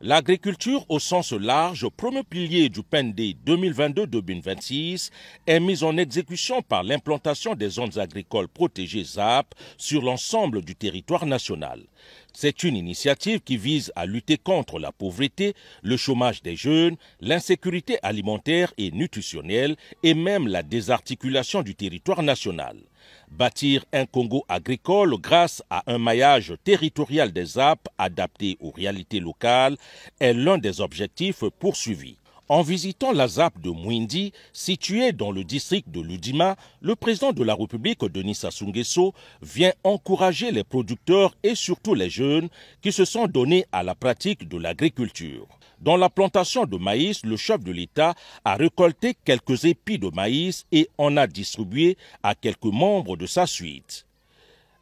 L'agriculture au sens large, premier pilier du PND 2022-2026, est mise en exécution par l'implantation des zones agricoles protégées ZAP sur l'ensemble du territoire national. C'est une initiative qui vise à lutter contre la pauvreté, le chômage des jeunes, l'insécurité alimentaire et nutritionnelle et même la désarticulation du territoire national. Bâtir un Congo agricole grâce à un maillage territorial des ZAP adapté aux réalités locales est l'un des objectifs poursuivis. En visitant la ZAP de Mwindi, située dans le district de Ludima, le président de la République, Denis Sassou Nguesso, vient encourager les producteurs et surtout les jeunes qui se sont donnés à la pratique de l'agriculture. Dans la plantation de maïs, le chef de l'État a récolté quelques épis de maïs et en a distribué à quelques membres de sa suite.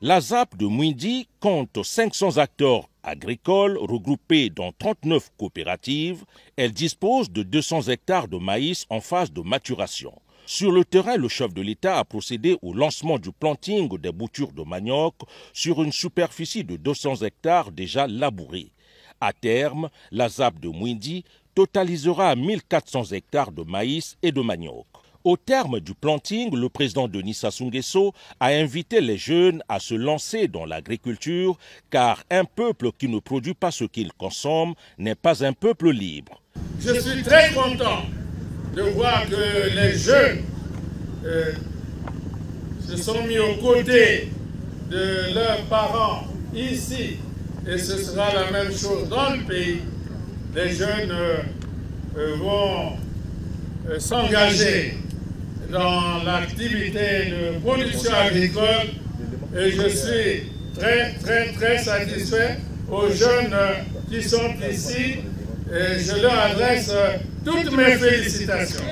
La ZAP de Mwindi compte 500 acteurs agricoles regroupés dans 39 coopératives. Elle dispose de 200 hectares de maïs en phase de maturation. Sur le terrain, le chef de l'État a procédé au lancement du planting des boutures de manioc sur une superficie de 200 hectares déjà labourés. À terme, la ZAP de Mwindi totalisera 1400 hectares de maïs et de manioc. Au terme du planting, le président Denis Sassou Nguesso a invité les jeunes à se lancer dans l'agriculture car un peuple qui ne produit pas ce qu'il consomme n'est pas un peuple libre. Je suis très content de voir que les jeunes se sont mis aux côtés de leurs parents ici et ce sera la même chose dans le pays. Les jeunes vont s'engager dans l'activité de production agricole et je suis très satisfait aux jeunes qui sont ici et je leur adresse toutes mes félicitations.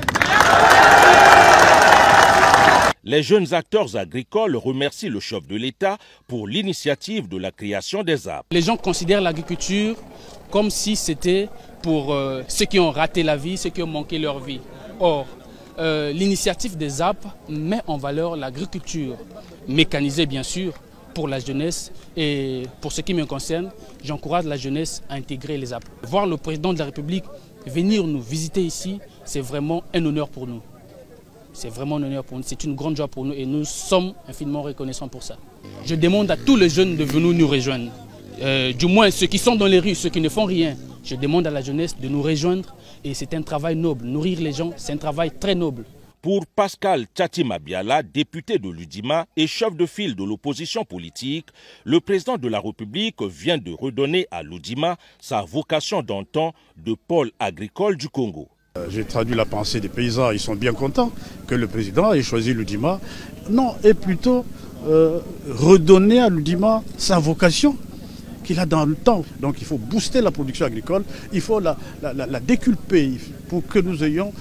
Les jeunes acteurs agricoles remercient le chef de l'État pour l'initiative de la création des ZAP. Les gens considèrent l'agriculture comme si c'était pour ceux qui ont raté la vie, ceux qui ont manqué leur vie. Or, l'initiative des ZAP met en valeur l'agriculture, mécanisée bien sûr, pour la jeunesse. Et pour ce qui me concerne, j'encourage la jeunesse à intégrer les ZAP. Voir le président de la République venir nous visiter ici, c'est vraiment un honneur pour nous. C'est vraiment un honneur pour nous, c'est une grande joie pour nous et nous sommes infiniment reconnaissants pour ça. Je demande à tous les jeunes de venir nous rejoindre, du moins ceux qui sont dans les rues, ceux qui ne font rien. Je demande à la jeunesse de nous rejoindre et c'est un travail noble. Nourrir les gens, c'est un travail très noble. Pour Pascal Tchati-Mabiala, député de l'Udima et chef de file de l'opposition politique, le président de la République vient de redonner à l'Udima sa vocation d'antan de pôle agricole du Congo. J'ai traduit la pensée des paysans, ils sont bien contents que le président ait choisi l'Udima. Non, et plutôt redonner à l'Udima sa vocation qu'il a dans le temps. Donc il faut booster la production agricole, il faut la déculper pour que nous ayons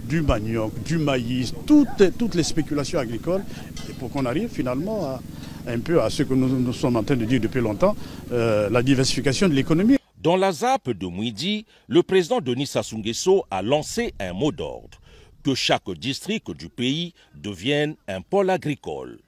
du manioc, du maïs, toutes les spéculations agricoles et pour qu'on arrive finalement un peu à ce que nous sommes en train de dire depuis longtemps, la diversification de l'économie. Dans la ZAP de Mwindi, le président Denis Sassou Nguesso a lancé un mot d'ordre, que chaque district du pays devienne un pôle agricole.